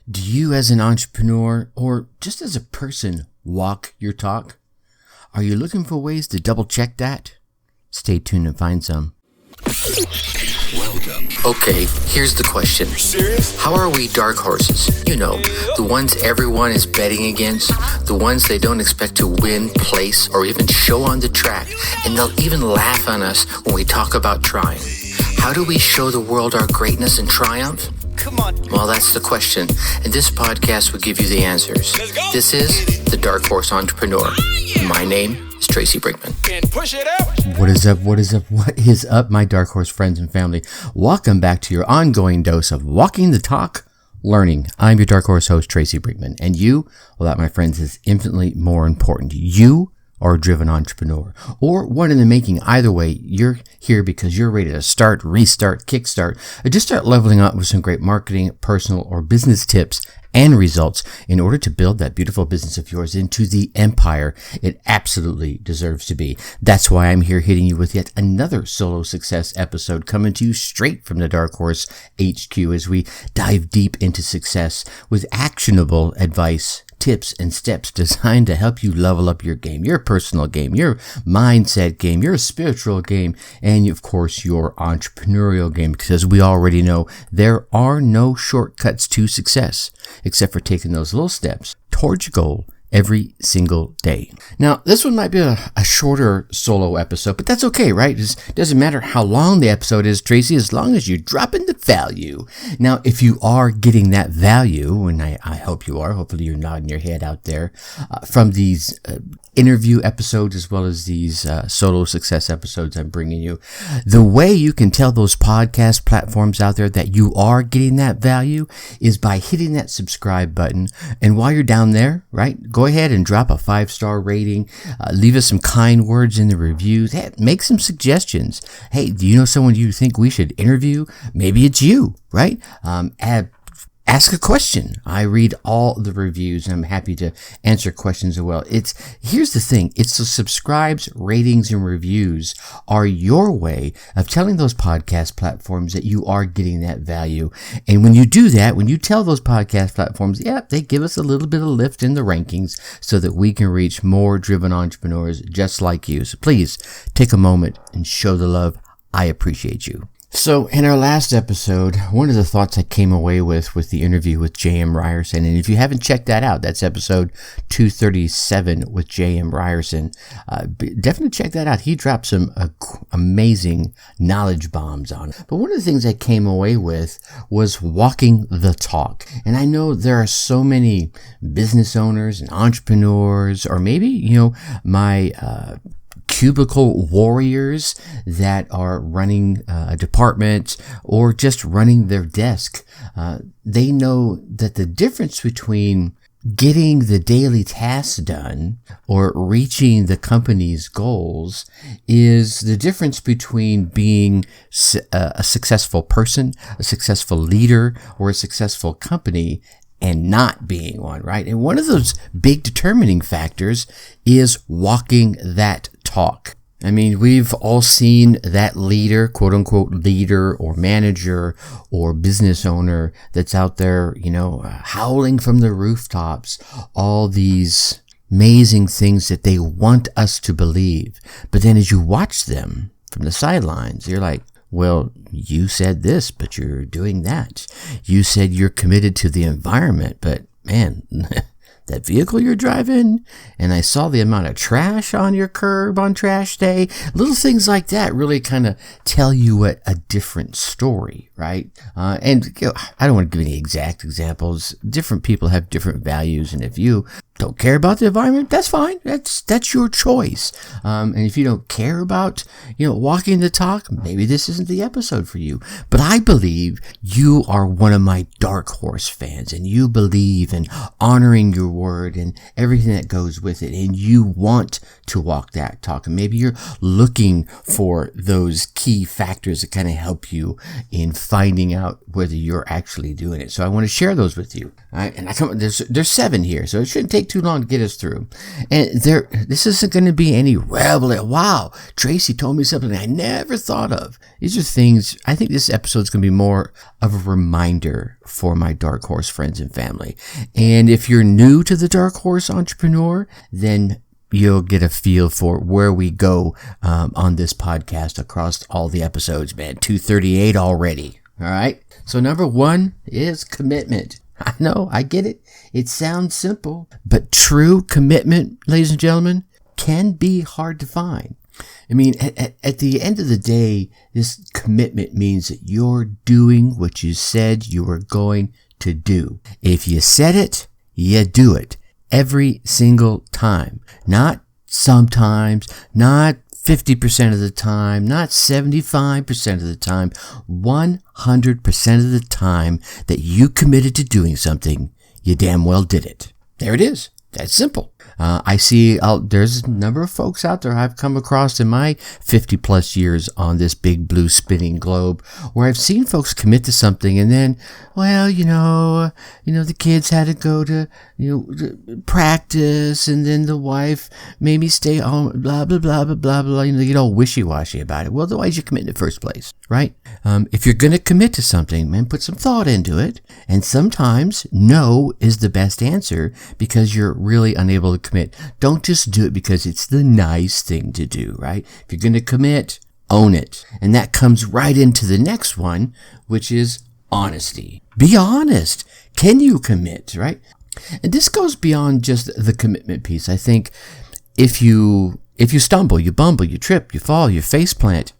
Do you as an entrepreneur or just as a person walk your talk? Are you looking for ways to double check that? Stay tuned and find some. Welcome. Okay, here's the question. You serious? How are we dark horses? You know, the ones everyone is betting against, the ones they don't expect to win, place, or even show on the track, and they'll even laugh on us when we talk about trying. How do we show the world our greatness and triumph? Come on. Well, that's the question, and this podcast will give you the answers. Let's go. This is The Dark Horse Entrepreneur. My name is Tracy Brinkman. And push it up. What is up, my Dark Horse friends and family? Welcome back to your ongoing dose of walking the talk, learning. I'm your Dark Horse host, Tracy Brinkman, and you, well, that, my friends, is infinitely more important. You are a driven entrepreneur, or one in the making. Either way, you're here because you're ready to start, restart, kickstart, or just start leveling up with some great marketing, personal, or business tips and results in order to build that beautiful business of yours into the empire it absolutely deserves to be. That's why I'm here hitting you with yet another solo success episode coming to you straight from the Dark Horse HQ as we dive deep into success with actionable advice, tips, and steps designed to help you level up your game, your personal game, your mindset game, your spiritual game, and of course your entrepreneurial game, because we already know there are no shortcuts to success except for taking those little steps towards your goal every single day. Now, this one might be a shorter solo episode, but that's okay, right? It doesn't matter how long the episode is, Tracy, as long as you're dropping the value. Now, if you are getting that value, and I hope you are, hopefully you're nodding your head out there, from these interview episodes as well as these solo success episodes I'm bringing you, the way you can tell those podcast platforms out there that you are getting that value is by hitting that subscribe button. And while you're down there, right, go ahead and drop a 5-star rating. Leave us some kind words in the reviews. Hey, make some suggestions. Hey, do you know someone you think we should interview? Maybe it's you, right? Ask a question. I read all the reviews and I'm happy to answer questions as well. Here's the thing. It's the subscribes, ratings, and reviews are your way of telling those podcast platforms that you are getting that value. And when you do that, when you tell those podcast platforms, they give us a little bit of lift in the rankings so that we can reach more driven entrepreneurs just like you. So please take a moment and show the love. I appreciate you. So in our last episode, one of the thoughts I came away with the interview with J.M. Ryerson, and if you haven't checked that out, that's episode 237 with J.M. Ryerson. Definitely check that out. He dropped some amazing knowledge bombs on it. But one of the things I came away with was walking the talk. And I know there are so many business owners and entrepreneurs, or maybe, my cubicle warriors that are running a department or just running their desk. They know that the difference between getting the daily tasks done or reaching the company's goals is the difference between being a successful person, a successful leader, or a successful company and not being one, right? And one of those big determining factors is walking that talk. I mean, we've all seen that leader, quote unquote leader or manager or business owner that's out there, howling from the rooftops, all these amazing things that they want us to believe. But then as you watch them from the sidelines, you're like, well, you said this, but you're doing that. You said you're committed to the environment, but man, that vehicle you're driving, and I saw the amount of trash on your curb on trash day. Little things like that really kind of tell you a different story, right? And I don't want to give any exact examples. Different people have different values, and if you don't care about the environment, that's fine. That's your choice. And if you don't care about, walking the talk, maybe this isn't the episode for you. But I believe you are one of my Dark Horse fans, and you believe in honoring your word and everything that goes with it, and you want to walk that talk. And maybe you're looking for those key factors that kind of help you in finding out whether you're actually doing it. So I want to share those with you. All right? And there's 7 here, so it shouldn't take take too long to get us through. And this isn't going to be any revelation. Wow, Tracy told me something I never thought of. These are things, I think this episode's going to be more of a reminder for my Dark Horse friends and family. And if you're new to the Dark Horse Entrepreneur, then you'll get a feel for where we go on this podcast across all the episodes, man. 238 already. All right. So number 1 is commitment. I know, I get it. It sounds simple, but true commitment, ladies and gentlemen, can be hard to find. I mean, at the end of the day, this commitment means that you're doing what you said you were going to do. If you said it, you do it every single time. Not sometimes, not 50% of the time, not 75% of the time, 100% of the time that you committed to doing something, you damn well did it. There it is. That's simple. I see there's a number of folks out there I've come across in my 50 plus years on this big blue spinning globe where I've seen folks commit to something and then, well, the kids had to go to, practice and then the wife made me stay home, blah, blah, blah, blah, blah, blah. They get all wishy-washy about it. Well, otherwise you commit in the first place, right? If you're going to commit to something, man, put some thought into it. And sometimes no is the best answer because you're really unable to commit. Don't just do it because it's the nice thing to do, right? If you're going to commit, own it. And that comes right into the next one, which is honesty. Be honest. Can you commit, right? And this goes beyond just the commitment piece. I think if you stumble, you bumble, you trip, you fall, you faceplant,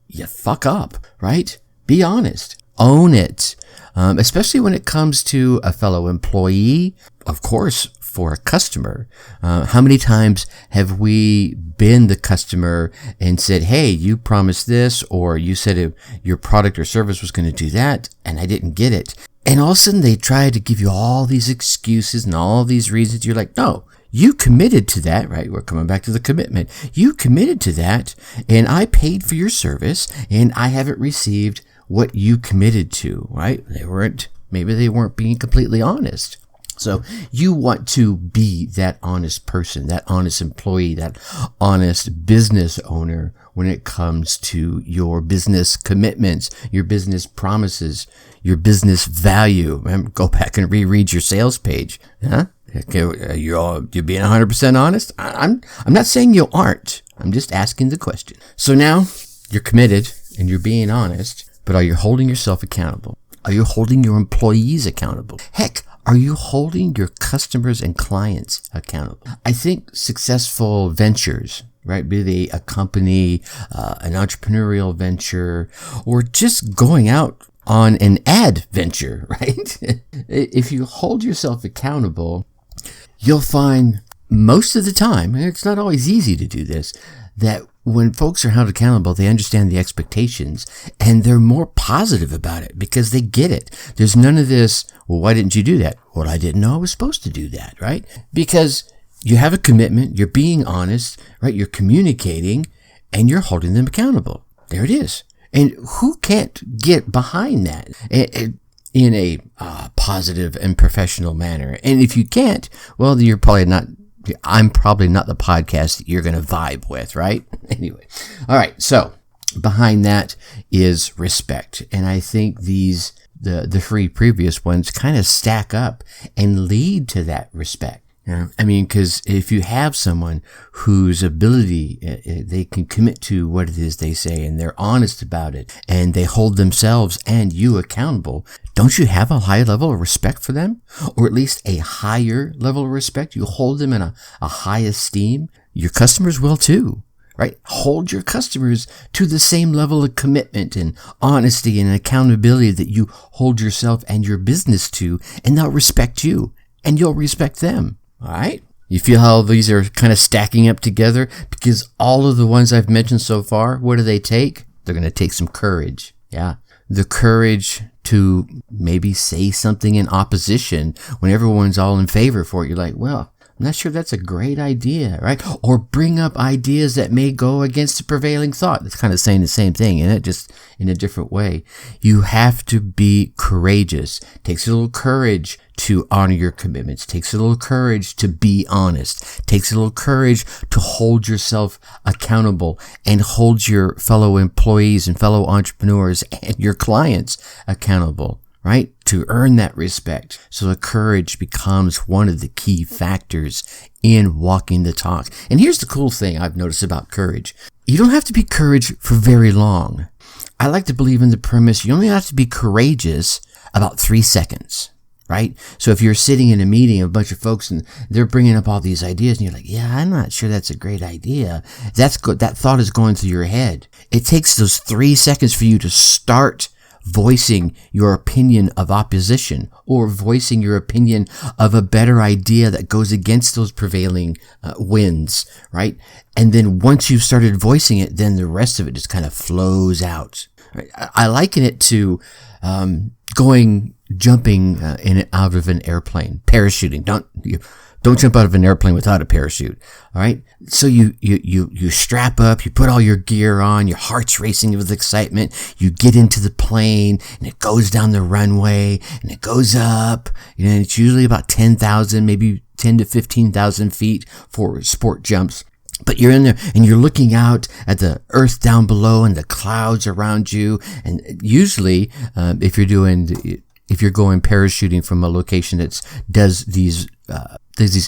you fuck up, right? Be honest. Own it. Especially when it comes to a fellow employee, of course, for a customer. How many times have we been the customer and said, hey, you promised this, or you said your product or service was going to do that, and I didn't get it. And all of a sudden they try to give you all these excuses and all these reasons. You're like, no, you committed to that, right? We're coming back to the commitment. You committed to that, and I paid for your service, and I haven't received what you committed to, right? Maybe they weren't being completely honest. So you want to be that honest person, that honest employee, that honest business owner when it comes to your business commitments, your business promises, your business value. Remember, go back and reread your sales page. Huh? Okay, you're being 100% honest? I'm not saying you aren't. I'm just asking the question. So now you're committed and you're being honest, but are you holding yourself accountable? Are you holding your employees accountable? Heck, are you holding your customers and clients accountable? I think successful ventures, right, be they a company, an entrepreneurial venture, or just going out on an ad venture, right? If you hold yourself accountable, you'll find most of the time, and it's not always easy to do this, that when folks are held accountable, they understand the expectations and they're more positive about it because they get it. There's none of this, well, why didn't you do that? Well, I didn't know I was supposed to do that, right? Because you have a commitment, you're being honest, right? You're communicating and you're holding them accountable. There it is. And who can't get behind that in a positive and professional manner? And if you can't, well, I'm probably not the podcast that you're going to vibe with, right? Anyway. All right. So behind that is respect. And I think the 3 previous ones kind of stack up and lead to that respect. I mean, because if you have someone whose ability, they can commit to what it is they say and they're honest about it and they hold themselves and you accountable, don't you have a high level of respect for them? Or at least a higher level of respect? You hold them in a high esteem. Your customers will too, right? Hold your customers to the same level of commitment and honesty and accountability that you hold yourself and your business to, and they'll respect you and you'll respect them. All right. You feel how these are kind of stacking up together? Because all of the ones I've mentioned so far, what do they take? They're going to take some courage. Yeah. The courage to maybe say something in opposition when everyone's all in favor for it. You're like, well, I'm not sure that's a great idea, right? Or bring up ideas that may go against the prevailing thought. It's kind of saying the same thing, isn't it? Just in a different way. You have to be courageous. It takes a little courage to honor your commitments. It takes a little courage to be honest. It takes a little courage to hold yourself accountable and hold your fellow employees and fellow entrepreneurs and your clients accountable, right? To earn that respect. So the courage becomes one of the key factors in walking the talk. And here's the cool thing I've noticed about courage. You don't have to be courage for very long. I like to believe in the premise you only have to be courageous about 3 seconds, right? So if you're sitting in a meeting of a bunch of folks and they're bringing up all these ideas and you're like, yeah, I'm not sure that's a great idea. That's good. That thought is going through your head. It takes those 3 seconds for you to start voicing your opinion of opposition or voicing your opinion of a better idea that goes against those prevailing winds, right? And then once you've started voicing it, then the rest of it just kind of flows out. Right? I liken it to jumping out of an airplane, parachuting. Don't jump out of an airplane without a parachute. All right. So you strap up, you put all your gear on, your heart's racing with excitement. You get into the plane and it goes down the runway and it goes up. And it's usually about 10,000, maybe 10 to 15,000 feet for sport jumps. But you're in there and you're looking out at the earth down below and the clouds around you. And usually, if you're going parachuting from a location that does these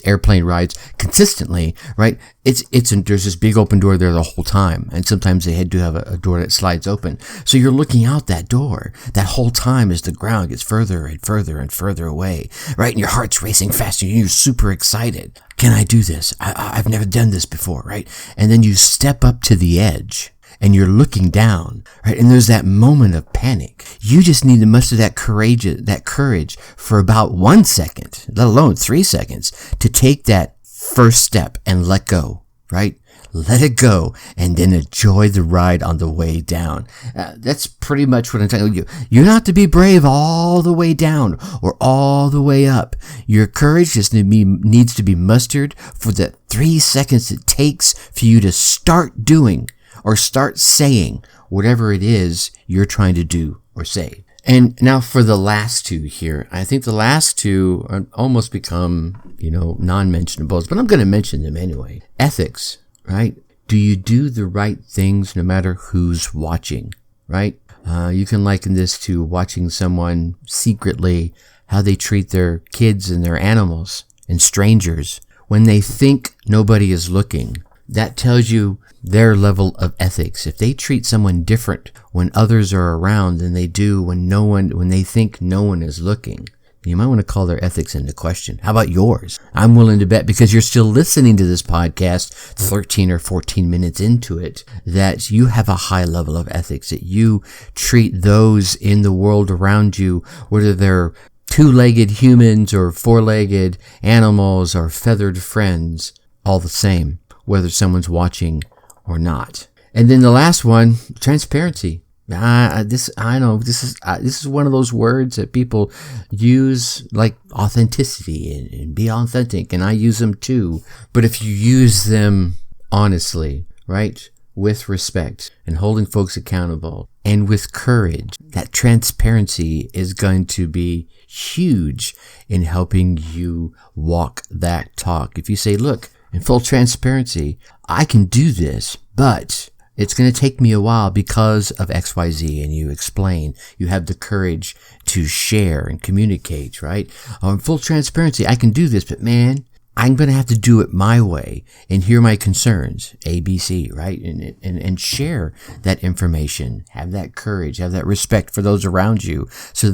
airplane rides consistently, right? There's this big open door there the whole time. And sometimes they do have a door that slides open. So you're looking out that door that whole time as the ground gets further and further and further away, right? And your heart's racing faster and you're super excited. Can I do this? I've never done this before, right? And then you step up to the edge and you're looking down, right? And there's that moment of panic. You just need to muster that courage for about 1 second, let alone 3 seconds, to take that first step and let go, right? Let it go and then enjoy the ride on the way down. That's pretty much what I'm telling you. You don't have to be brave all the way down or all the way up. Your courage just needs to be mustered for the 3 seconds it takes for you to start doing or start saying whatever it is you're trying to do or say. And now for the last two here, I think the last two almost become, non-mentionables, but I'm going to mention them anyway. Ethics, right? Do you do the right things no matter who's watching, right? You can liken this to watching someone secretly, how they treat their kids and their animals and strangers when they think nobody is looking. That tells you their level of ethics. If they treat someone different when others are around than they do when they think no one is looking, you might want to call their ethics into question. How about yours? I'm willing to bet, because you're still listening to this podcast 13 or 14 minutes into it, that you have a high level of ethics, that you treat those in the world around you, whether they're two-legged humans or four-legged animals or feathered friends, all the same, whether someone's watching or not. And then the last one, transparency. This is one of those words that people use, like authenticity and be authentic, and I use them too. But if you use them honestly, right, with respect and holding folks accountable and with courage, that transparency is going to be huge in helping you walk that talk. If you say, look, in full transparency, I can do this, but it's going to take me a while because of XYZ, and you explain, you have the courage to share and communicate, right? In full transparency, I can do this, but man, I'm going to have to do it my way, and here are my concerns, A, B, C, right? And share that information, have that courage, have that respect for those around you, so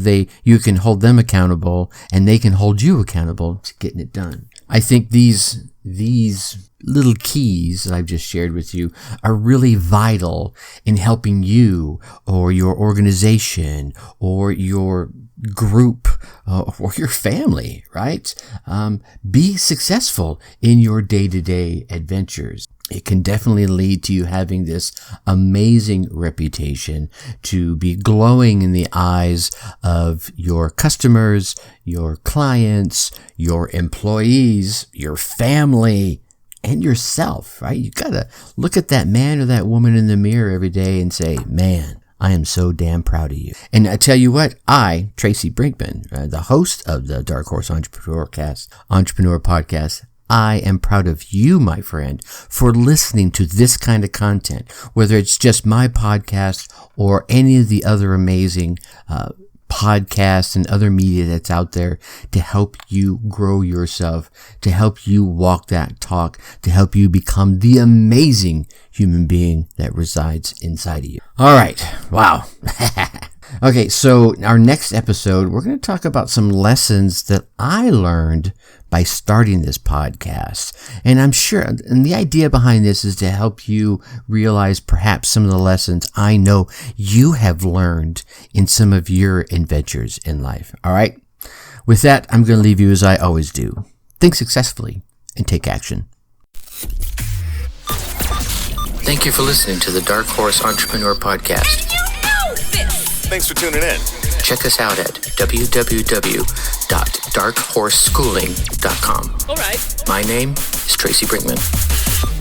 you can hold them accountable and they can hold you accountable to getting it done. I think these little keys that I've just shared with you are really vital in helping you or your organization or your group or your family, right? Be successful in your day-to-day adventures. it can definitely lead to you having this amazing reputation, to be glowing in the eyes of your customers, your clients, your employees, your family, and yourself, right? You gotta look at that man or that woman in the mirror every day and say, man, I am so damn proud of you. And I tell you what, I, Tracy Brinkman, the host of the Dark Horse Entrepreneur Podcast, I am proud of you, my friend, for listening to this kind of content, whether it's just my podcast or any of the other amazing podcasts and other media that's out there to help you grow yourself, to help you walk that talk, to help you become the amazing human being that resides inside of you. All right. Wow. Okay, so our next episode, we're going to talk about some lessons that I learned by starting this podcast. And I'm sure, and the idea behind this is to help you realize perhaps some of the lessons I know you have learned in some of your adventures in life. All right? With that, I'm going to leave you as I always do. Think successfully and take action. Thank you for listening to the Dark Horse Entrepreneur Podcast. Thanks for tuning in. Check us out at www.darkhorseschooling.com. All right. My name is Tracy Brinkman.